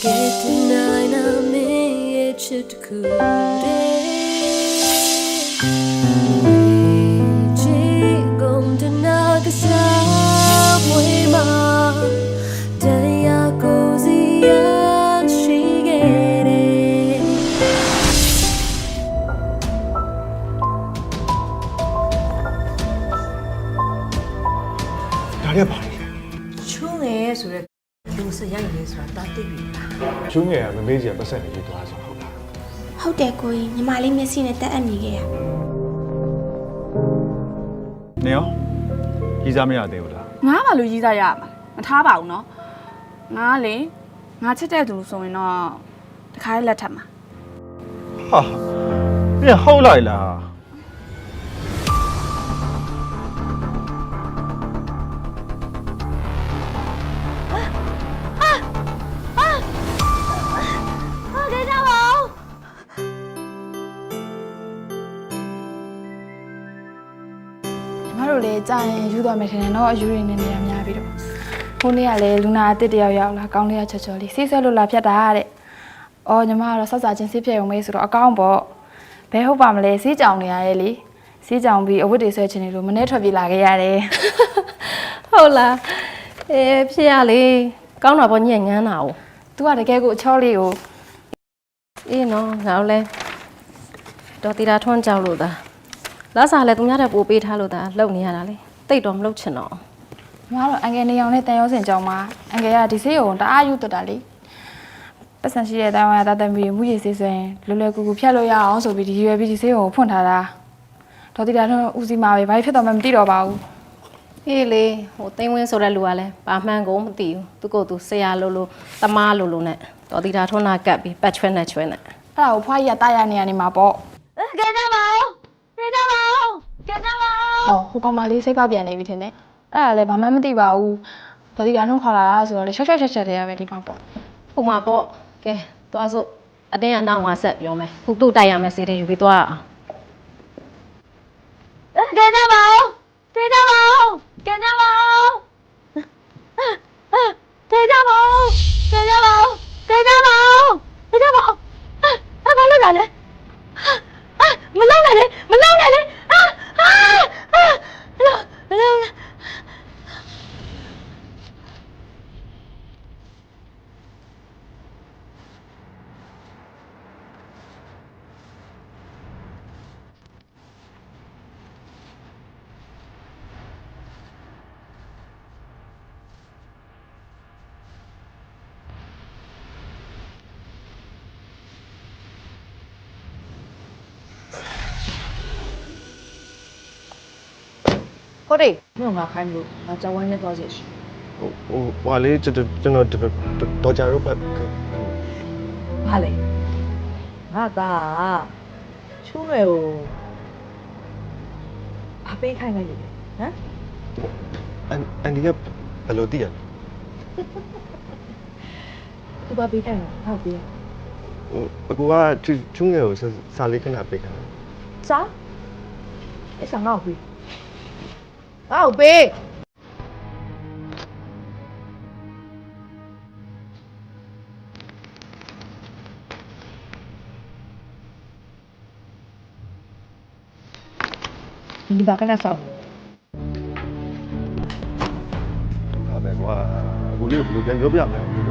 Get tonight I'm in it cool. Daria bari. Chunge sure lu se yang ye sura ta ti bi. Chunge ya မမေးကြပတ်ဆက်နေပြီးသွားဆိုဟုတ်လား ဟုတ်တယ်ကိုကြီးညီမလေးမျက်စိနဲ့တက်အပ်နေခဲ့ရ နေရောကြီးစားမရသေးဘူးလား ငါးဘာလို့ကြီးစားရမှာမထားပါဘူးနော်ငါလေငါချစ်တဲ့သူဆိုရင်တော့တခါလေးလက်ထပ်မှာ ဟာပြန်ဟုတ်လိုက်လား ငါတို့လေကြာရင်ယူသွားမယ်ထင်တယ်နော်အယူရင်းနေနေရများပြီးတော့ဟိုနေ့ကလေလူနာအစ်တစ်တယောက်ရောက်လာကောင်းလေးကချော်ချော်လေးစီးဆွဲလို့လာဖြတ်တာတဲ့အော်ညီမကတော့စောက်စာချင်းစီးဖြတ်ရုံပဲဆိုတော့အကောင်းပေါ့ဘယ်ဟုတ်ပါမလဲစီးကြောင်နေရတယ်လေစီးကြောင်ပြီးအဝတ်တွေဆွဲချင်နေလို့မနေ့ထွက်ပြေးလာခဲ့ရတယ် ဟုတ်လားဖြစ်ရလေကောင်းတာပေါ့ညံ့ငန်းတာ哦 तू ကတကယ်ကိုအချောလေးကို အေးနော်ငါတို့လဲတော်တီတာထွန်းကြောက်လို့သာလာစားလဲသူများတဲ့ပို့ပေးထားလို့သာလှုပ်နေရတာလေတိတ်တော့မလှုပ်ချင်တော့ ညီမတို့အငယ်နေအောင်နဲ့တန်ရုံးစင်ကြောင်းမှာအငယ်ကဒီစေးကိုတအားယူတတ်တာလေပတ်စံရှိတဲ့တိုင်ဝမ်ကတာတမီမှုရည်စေးဆိုရင်လွယ်လွယ်ကူကူဖြတ်လို့ရအောင်ဆိုပြီးဒီရွယ်ပြီးဒီစေးကိုဖွင့်ထားတာတော်တီတာထွန်းဦးစီးမှာပဲဘာဖြစ်တော့မှမသိတော့ပါဘူး အေးလေဟိုသိန်းဝင်းဆိုတဲ့လူကလည်းဘာမှန်းကိုမသိဘူးသူကိုယ်သူဆရာလိုလိုတမားလိုလိုနဲ့တော်တီတာထွန်းနာကပ်ပြီးပတ်ချွဲနဲ့ချွဲနဲ့ အဲ့ဒါကိုဖွားကြီးကတားရနေရနေမှာပေါ့ ကဲကြပါဦးကဲကြပါဦးကဲကြပါဦး ဟောဟိုကောင်မလေးစိတ်ကောက်ပြန်နေပြီထင်တယ်အဲ့ဒါလည်းဘာမှမသိပါဘူးတော်တီတာထွန်းခေါ်လာတာဆိုတော့လေရှော့ရှော့ချက်ချက်တည်းရပဲဒီမှာပေါ့ ဟိုမှာပေါ့ကဲသွားစို့အတင်းအနောက်မှာဆက်ပြောမယ်ခုတို့တိုက်ရမယ်စေးတယ်ယူပြီးသွားအောင် ကဲကြပါဦးကဲကြပါဦးကဲကြပါဦးကဲကြပါဦးကဲကြပါဦးကဲကြပါဦးကဲကြပါဦးဘာလို့လဲမလောက်နဲ့လေမလောက်နဲ့လေမလောက်နဲ့ ဟုတ်တယ်မင်းငါခိုင်းမလို့ငါကြောင်ဝိုင်းနဲ့သွားစီရှိ ဟိုလေးကျွန်တော်တော်ကြတော့ပတ် ဘာလဲငါသားချူးရွယ်ကိုဘာပေးခိုင်းလိုက်လဲဟမ် အန်ဒီကဘယ်လိုတည်ရလဲ သူဘာပေးခိုင်းလဲဟုတ်ပြီ ဟိုအကူကချုံငယ်ကိုစာလေးခဏပေးခိုင်း စားအဲ့စားငါ့ကိုပေးငါ့ကိုပေးဒီဘာကလည်းဆောက် ဟာပဲကွာအခုလေးကိုဘယ်လိုပြန်ပြောပြမလဲ က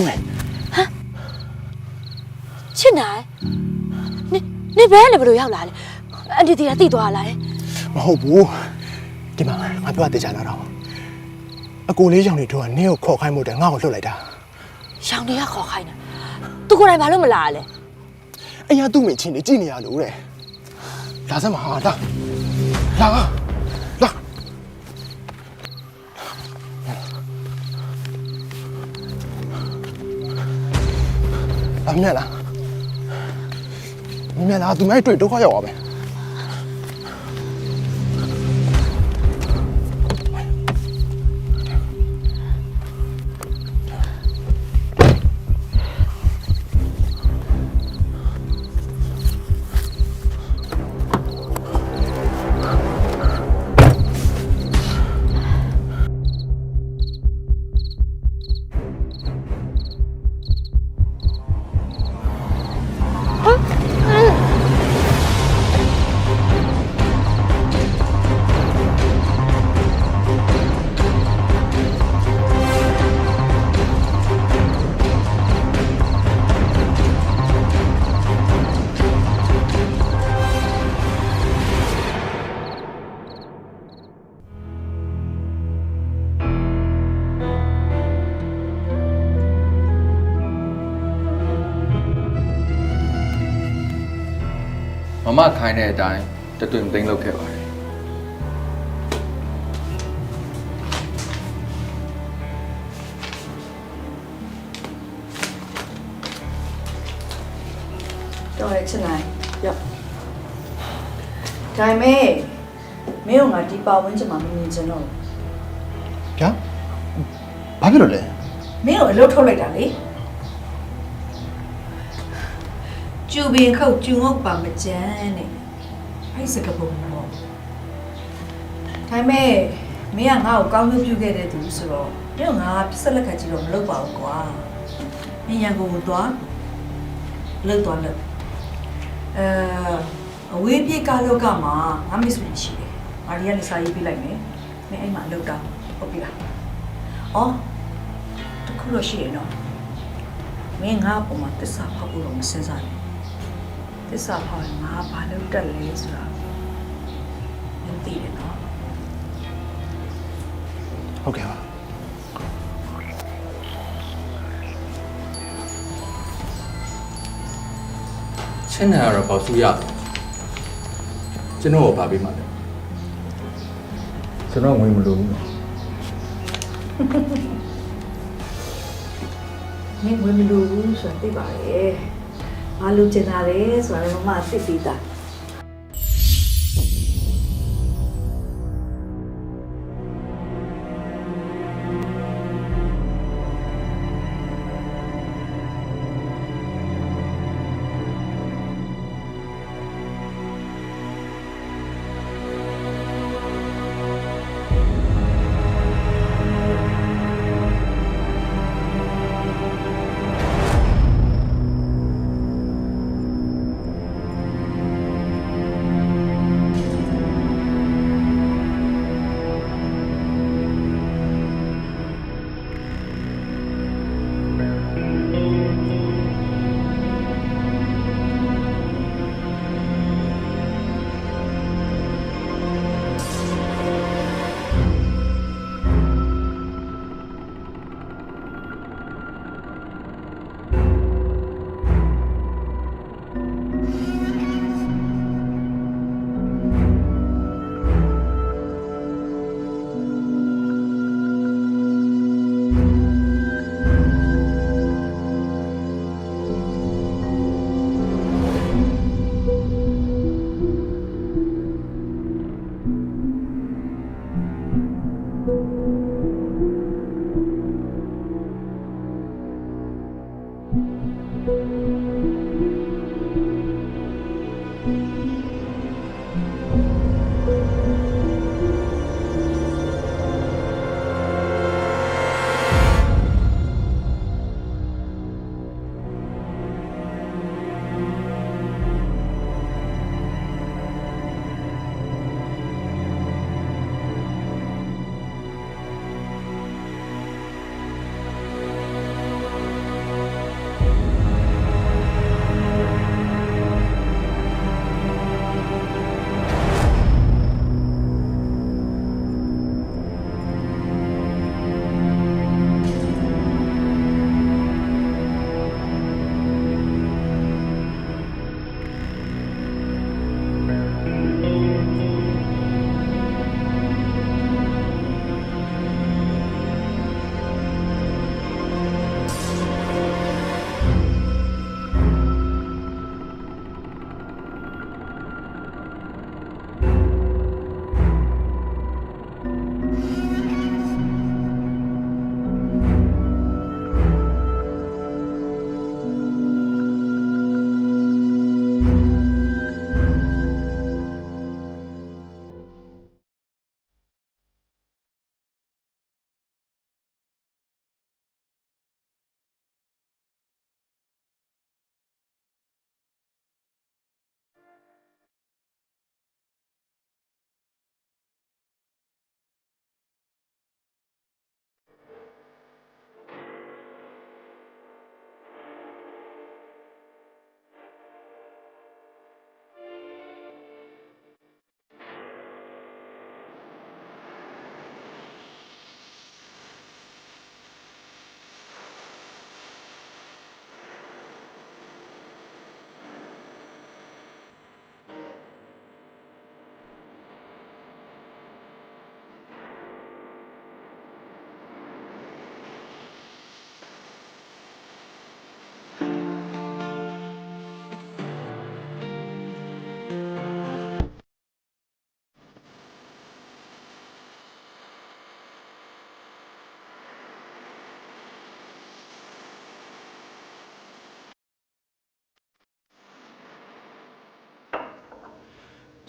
出来。ချစ်နိုင်နေဘဲလေဘလို့ရောက်လာလဲအန်တီတီကတိသွားလာတယ် မဟုတ်ဘူးဒီမှာငါပြောတဲ့ကြားလာတော့အကိုလေးရောင်တွေတို့ကနင်းကိုခေါ်ခိုင်းမှုတဲ့ငါ့ကိုလွတ်လိုက်တာ ရောင်တွေကခေါ်ခိုင်းတာသူကိုယ်တိုင်ဘာလို့မလာလဲ အရာသူ့မိချင်းနေကြည့်နေရလို့တဲ့လာစမ်းမဟာလာမြတ်လားသူမိုက်တွေ့ဒုက္ခရောက်ပါပဲမမခိုင်းတဲ့အတိုင်းတတွင်သိမ်းလုပ်ခဲ့ပါတယ် တော်ရဲ့ချစ်နိုင်ရောဒါပေမဲ့မင်းတို့ငါဒီပါဝင်ချင်မှမမြင်ချင်တော့ ဗျာဘာဖြစ်လို့လဲ မင်းတို့အလုပ်ထုတ်လိုက်တာလေကျူပင်ခုတ်ကျူငုတ်ပါမကြမ်းနဲ့အဲ့စကပုံပေါ့ဒါပေမဲ့မင်းကငါ့ကိုကောင်းပြုခဲ့တဲ့သူဆိုတော့မင်းကငါပြစ်ဆက်လက်ခံကြည့်တော့မလုပ်ပါဘူးကွာမင်းရန်ကုန်ကိုသွားလုပ်သွားလို့အဝေးပြေးကားလောကမှာငါမိတ်ဆွေရှိတယ်။မာရီယာနေစာရေးပေးလိုက်မယ်။မင်းအဲ့မှာလောက်တာဟုတ်ပြီလား။အော်တခုလို့ရှိရင်တော့မင်းငါ့ပုံမှာတစ္ဆာဖောက်ဖို့တော့မစင်စားနဲ့။တစ္ဆာဖောက်ရင်ငါဘာလို့တက်လဲဆိုတာမသိတယ်နော် ဟုတ်ကဲ့ပါ ချင်းနေရတော့ပေါ့သူရတယ်ကျွန်တော်ကိုဗာပေးမှလဲကျွန်တော်ဝင်မလို့ဘူး ။မင်းဝင်မလို့ဆိုတာသိပါရဲ့။ဘာလို့ကျင်တာလဲဆိုတာလည်းမမသိပြီးသား။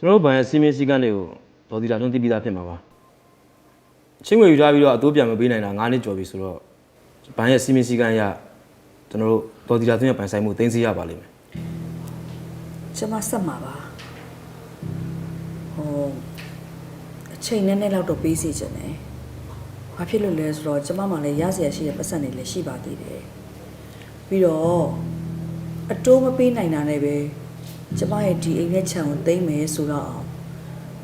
ကျွန်တော်တို့ဘဏ်ရဲ့စီမင်းစည်းကမ်းတွေကိုဒေါ်ဒီလာထွန်းသိပြီးသားဖြစ်မှာပါချင်းငွေယူထားပြီးတော့အတိုးပြန်မပေးနိုင်တာ9နှစ်ကျော်ပြီဆိုတော့ဘဏ်ရဲ့စီမင်းစည်းကမ်းအရကျွန်တော်တို့ဒေါ်ဒီလာထွန်းရဲ့ပိုင်ဆိုင်မှုသိမ်းဆည်းရပါလိမ့်မယ် ကျမဆက်မှာပါဟိုအချိန်နဲ့လောက်တော့ပေးစီချင်တယ်ဘာဖြစ်လို့လဲဆိုတော့ကျမမှလည်းရစရာရှိတဲ့ပတ်စံတွေလည်းရှိပါသေးတယ်ပြီးတော့အတိုးမပေးနိုင်တာနဲ့ပဲကျမရဲ့ဒီအိမ်နဲ့ခြံကိုသိမ်းမယ်ဆိုတော့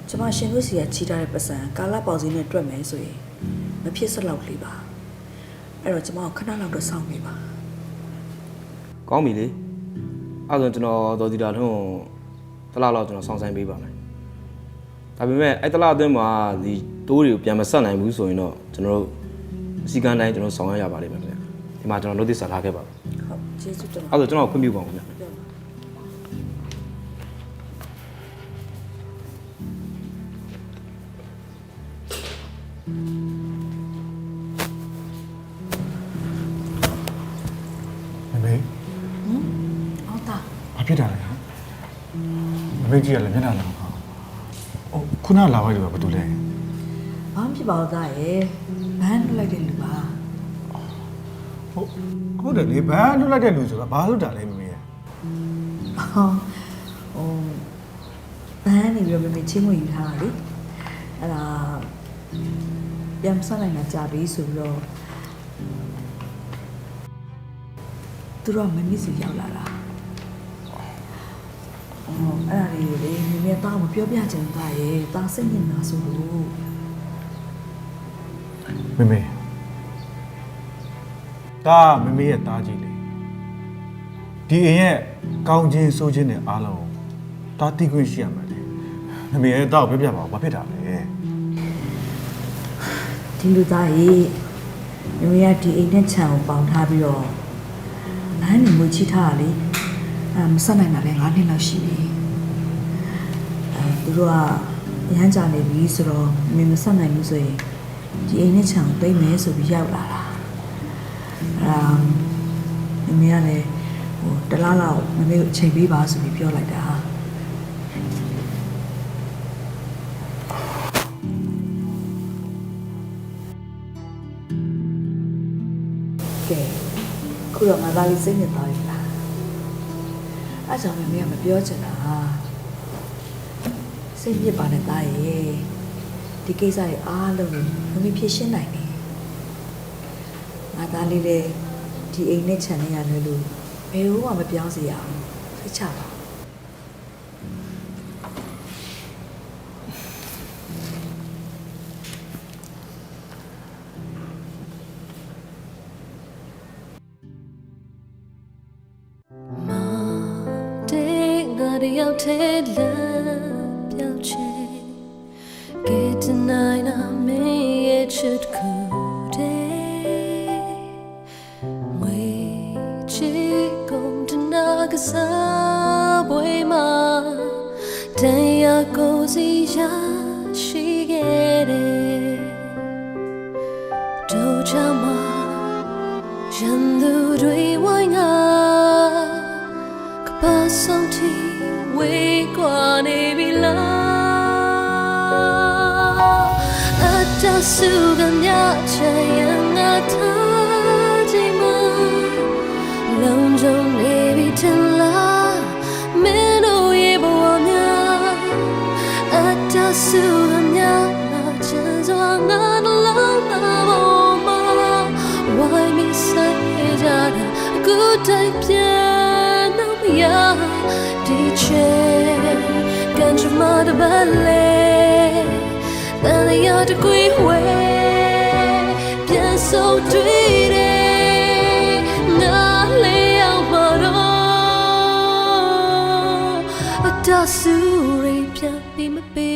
ကျမရှင်တို့စီကချီထားတဲ့ပတ်စံကာလပေါက်စင်းနဲ့တွက်မယ်ဆိုရင်မဖြစ်စလောက်လေးပါအဲ့တော့ကျမကိုခဏလောက်တော့စောင့်နေပါ ကောင်းပြီလေအဲ့ဒါဆိုကျွန်တော်ဒေါ်ဒီလာထွန်းကိုတစ်လလောက်ကျွန်တော်စောင့်ဆိုင်ပေးပါမယ်ဒါပေမဲ့အဲ့တစ်လအတွင်းမှာဒီတိုးတွေကိုပြန်မဆက်နိုင်ဘူးဆိုရင်တော့ကျွန်တော်တို့အစည်းကမ်းတိုင်းကျွန်တော်ဆောင်ရွက်ရပါလိမ့်မယ်ခင်ဗျဒီမှာကျွန်တော် notice ထားခဲ့ပါမယ် ဟုတ်ကျေးဇူးတင်ပါ အဲ့ဒါကျွန်တော်ခွင့်ပြုပါဦးခင်ဗျ မမေ ဟုတ်တာ ဘာဖြစ်တာလဲမမေကြီးကလည်းမျက်နှာလောင်ဟာခုနလာလိုက်လို့ဘာတူလဲ ဘာမှဖြစ်ပါတော့သားရဲ့ဘန်းလွတ်လိုက်တဲ့လူပါ ဟုတ်တယ်လေဘာလွတ်လိုက်တဲ့လူဆိုတာဘာလို့တာလဲမမေ ဟောဘန်းနေပြီးတော့မမေချင်းဝင်ယူထားတာလေအဲ့ဒါပြန်မဆက်နိုင်တာကြာပြီဆိုပြီးတော့သူတို့ကမနစ်စီရောက်လာတာအဲ့ဒါလေးလေမမေတော့မပြောပြချင်သားရဲ့တားစိတ်ညစ်နာဆိုလို့ မမေဒါမမေရဲ့တားကြီးလေဒီအိမ်ရဲ့ကောင်းခြင်းဆိုးခြင်းတွေအားလုံးတားတိခွင့်ရှိရမှာလေမမေရဲ့တောက်ပြပြပါဦးဘာဖြစ်တာလဲ ဒီလူသားကြီးမမေကဒီအိမ်နဲ့ခြံကိုပေါင်ထားပြီးတော့လမ်းနေငွေချိထားတာလေမဆက်နိုင်တာလည်း9နှစ်လောက်ရှိပြီသူတို့ကရမ်းကြနေပြီဆိုတော့မင်းမဆက်နိုင်ဘူးဆိုရင်ဒီအိမ်နဲ့ခြံကိုသိမ်းမယ်ဆိုပြီးရောက်လာတာမမေကလည်းဟိုတလားလောက်မမေကိုအချိန်ပေးပါဆိုပြီးပြောလိုက်တာကဲခုတော့ငါသားလေးစိတ်ညစ်သွားပြီလားအဲ့ကြောင့်မမေကမပြောချင်တာစိတ်ညစ်ပါနဲ့သားရဲ့ဒီကိစ္စတွေအားလုံးကိုမမေဖြေရှင်းနိုင်တယ်ငါသားလေးလည်းဒီအိမ်နဲ့ခြံနေရတယ်လို့ဘယ်ဟုတ်မှမပြောင်းစေရအောင်ဖိတ်ချပါရောက်တဲ့လမ်းပြောင်းချင် Get tonight I'm made it should go day Way chick come to Nagasabwe ma Day goes ya she get it Do chama Jandu dwi wanga Kapasonti we kwane bila Atasugamya chayanga tajima Longjong nebi tilla meno yebawamya Atasugamya chazwanga lona boma Why me say jada good day piano ya Dice ganju mada ballet Then the other queen way Bien so tweedy Na lay out mado A dasuri bien be my be